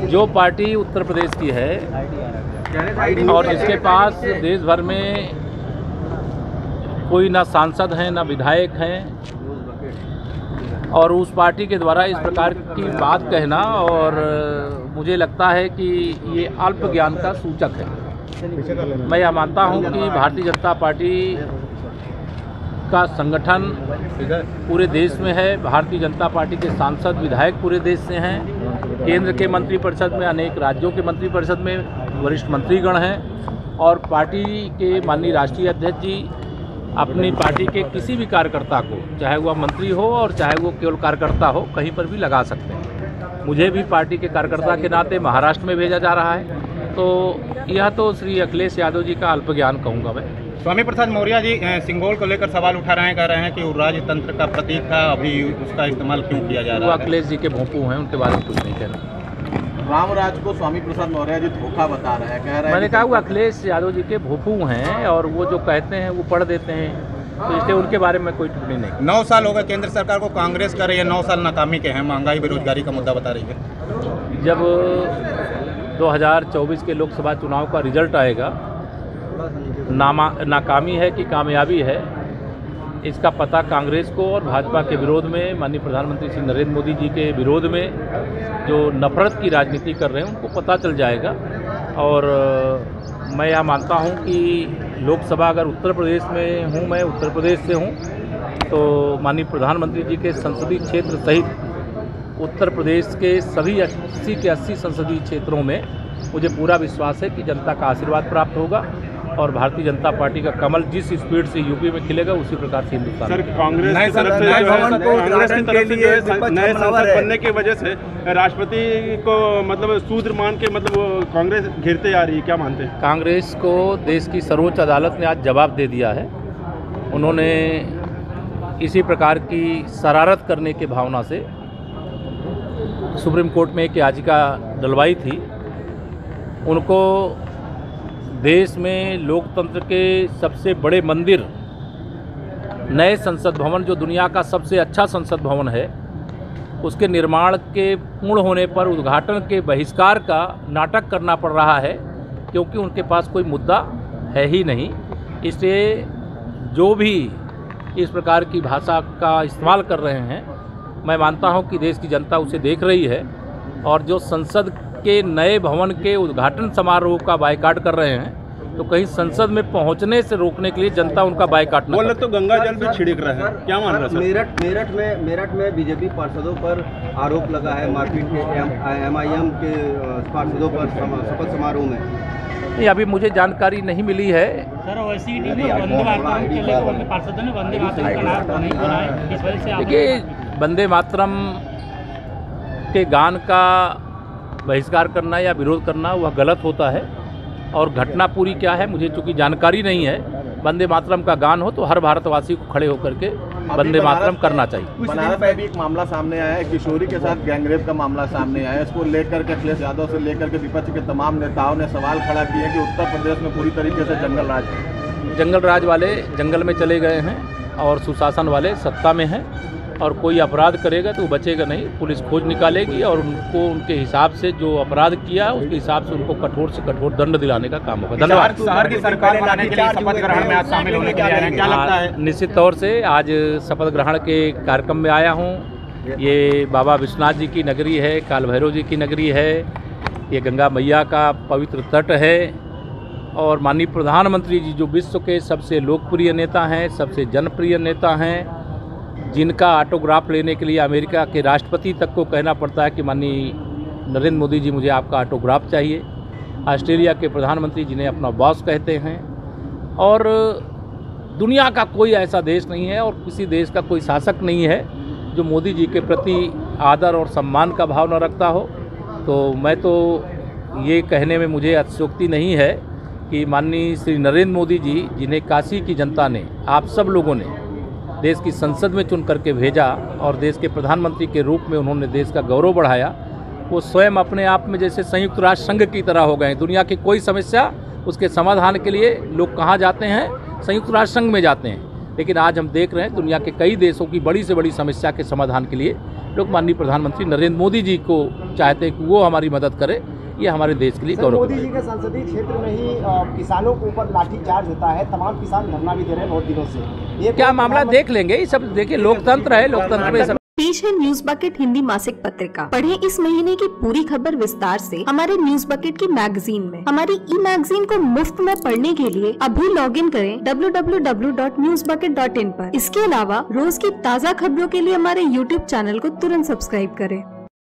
जो पार्टी उत्तर प्रदेश की है और जिसके पास देश भर में कोई ना सांसद हैं ना विधायक हैं, और उस पार्टी के द्वारा इस प्रकार की बात कहना और मुझे लगता है कि ये अल्प ज्ञान का सूचक है। मैं यह मानता हूं कि भारतीय जनता पार्टी का संगठन पूरे देश में है, भारतीय जनता पार्टी के सांसद विधायक पूरे देश से हैं, केंद्र के मंत्रिपरिषद में, अनेक राज्यों के मंत्रिपरिषद में वरिष्ठ मंत्रीगण हैं, और पार्टी के माननीय राष्ट्रीय अध्यक्ष जी अपनी पार्टी के किसी भी कार्यकर्ता को, चाहे वह मंत्री हो और चाहे वो केवल कार्यकर्ता हो, कहीं पर भी लगा सकते हैं। मुझे भी पार्टी के कार्यकर्ता के नाते महाराष्ट्र में भेजा जा रहा है, तो यह तो श्री अखिलेश यादव जी का अल्प ज्ञान कहूँगा मैं। स्वामी प्रसाद मौर्य जी सिंगोल को लेकर सवाल उठा रहे हैं, कह रहे हैं कि वो राजतंत्र का प्रतीक था, अभी उसका इस्तेमाल क्यों किया जा रहा है? वो अखिलेश जी के भोंपू हैं, उनके बारे में कुछ नहीं कहना। रामराज को स्वामी प्रसाद मौर्य जी धोखा बता रहे हैं, कह रहे हैं। मैंने कहा वो अखिलेश यादव जी के भोंपू हैं और वो जो कहते हैं वो पढ़ देते हैं, तो इसलिए उनके बारे में कोई टिप्पणी नहीं। 9 साल हो गए केंद्र सरकार को, कांग्रेस कर रही है 9 साल नाकामी के हैं, महंगाई बेरोजगारी का मुद्दा बता रही है। जब 2024 के लोकसभा चुनाव का रिजल्ट आएगा, नाकामी है कि कामयाबी है, इसका पता कांग्रेस को और भाजपा के विरोध में, माननीय प्रधानमंत्री श्री नरेंद्र मोदी जी के विरोध में जो नफरत की राजनीति कर रहे हैं उनको पता चल जाएगा। और मैं यह मानता हूं कि लोकसभा अगर उत्तर प्रदेश में हूं, मैं उत्तर प्रदेश से हूं, तो माननीय प्रधानमंत्री जी के संसदीय क्षेत्र सहित उत्तर प्रदेश के सभी 80 के 80 संसदीय क्षेत्रों में मुझे पूरा विश्वास है कि जनता का आशीर्वाद प्राप्त होगा और भारतीय जनता पार्टी का कमल जिस स्पीड से यूपी में खिलेगा उसी प्रकार से हिंदुस्तान सर, कांग्रेस की तरफ से नए सांसद बनने की वजह से राष्ट्रपति को मतलब शूद्र मान के मतलब कांग्रेस घेरते आ रही है, क्या मानते हैं? कांग्रेस को देश की सर्वोच्च अदालत ने आज जवाब दे दिया है। उन्होंने इसी प्रकार की शरारत करने की भावना से सुप्रीम कोर्ट में एक याचिका डलवाई थी। उनको देश में लोकतंत्र के सबसे बड़े मंदिर, नए संसद भवन जो दुनिया का सबसे अच्छा संसद भवन है, उसके निर्माण के पूर्ण होने पर उद्घाटन के बहिष्कार का नाटक करना पड़ रहा है, क्योंकि उनके पास कोई मुद्दा है ही नहीं। इसलिए जो भी इस प्रकार की भाषा का इस्तेमाल कर रहे हैं, मैं मानता हूं कि देश की जनता उसे देख रही है, और जो संसद के नए भवन के उद्घाटन समारोह का बायकॉट कर रहे हैं, तो कहीं संसद में पहुंचने से रोकने के लिए जनता उनका बायकॉट न करे। तो गंगा जल भी छिड़क रहे हैं, क्या मान रहे हैं? मेरठ में बीजेपी पार्षदों पर आरोप लगा है मारपीट के, MIM के पार्षदों पर शपथ समारोह में। नहीं, अभी मुझे जानकारी नहीं मिली है। देखिए, वंदे मातरम के गान का बहिष्कार करना या विरोध करना वह गलत होता है, और घटना पूरी क्या है मुझे चूँकि जानकारी नहीं है। वंदे मातरम का गान हो तो हर भारतवासी को खड़े होकर के वंदे मातरम करना चाहिए। बनारस में भी एक मामला सामने आया है, किशोरी के साथ गैंगरेप का मामला सामने आया है। इसको लेकर के अखिलेश यादव से लेकर के विपक्ष के तमाम नेताओं ने सवाल खड़ा किए कि उत्तर प्रदेश में पूरी तरीके से जंगल राज वाले जंगल में चले गए हैं और सुशासन वाले सत्ता में हैं, और कोई अपराध करेगा तो वो बचेगा नहीं। पुलिस खोज निकालेगी और उनको उनके हिसाब से जो अपराध किया उसके हिसाब से उनको कठोर से कठोर दंड दिलाने का काम होगा। धन्यवाद। शहर की सरकार बनाने के लिए शपथ ग्रहण में आज शामिल होने के लिए क्या लगता है? निश्चित तौर से आज शपथ ग्रहण के कार्यक्रम में आया हूँ। ये बाबा विश्वनाथ जी की नगरी है, काल भैरव जी की नगरी है, ये गंगा मैया का पवित्र तट है, और माननीय प्रधानमंत्री जी जो विश्व के सबसे लोकप्रिय नेता हैं, सबसे जनप्रिय नेता हैं, जिनका ऑटोग्राफ लेने के लिए अमेरिका के राष्ट्रपति तक को कहना पड़ता है कि माननीय नरेंद्र मोदी जी मुझे आपका ऑटोग्राफ चाहिए। ऑस्ट्रेलिया के प्रधानमंत्री जिन्हें अपना बॉस कहते हैं, और दुनिया का कोई ऐसा देश नहीं है और किसी देश का कोई शासक नहीं है जो मोदी जी के प्रति आदर और सम्मान का भाव न रखता हो। तो मैं तो ये कहने में मुझे अतिशयोक्ति नहीं है कि माननीय श्री नरेंद्र मोदी जी, जिन्हें काशी की जनता ने, आप सब लोगों ने देश की संसद में चुन करके भेजा और देश के प्रधानमंत्री के रूप में उन्होंने देश का गौरव बढ़ाया, वो स्वयं अपने आप में जैसे संयुक्त राष्ट्र संघ की तरह हो गए। दुनिया की कोई समस्या, उसके समाधान के लिए लोग कहाँ जाते हैं? संयुक्त राष्ट्र संघ में जाते हैं। लेकिन आज हम देख रहे हैं दुनिया के कई देशों की बड़ी से बड़ी समस्या के समाधान के लिए लोग माननीय प्रधानमंत्री नरेंद्र मोदी जी को चाहते हैं कि वो हमारी मदद करे। ये हमारे देश के लिए गौरव। मोदी जी के संसदीय क्षेत्र में ही किसानों के ऊपर लाठीचार्ज होता है, तमाम किसान धरना भी दे रहे हैं बहुत दिनों से। ये क्या मामला देख लेंगे, ये सब देखिए लोकतंत्र है, लोकतंत्र में सब। पेश है न्यूज बकेट हिंदी मासिक पत्रिका। पढ़ें इस महीने की पूरी खबर विस्तार से हमारे न्यूज बकेट की मैगजीन में। हमारी ई मैगजीन को मुफ्त में पढ़ने के लिए अभी लॉगिन करें www.newsbucket.in पर। इसके अलावा रोज की ताज़ा खबरों के लिए हमारे YouTube चैनल को तुरंत सब्सक्राइब करें।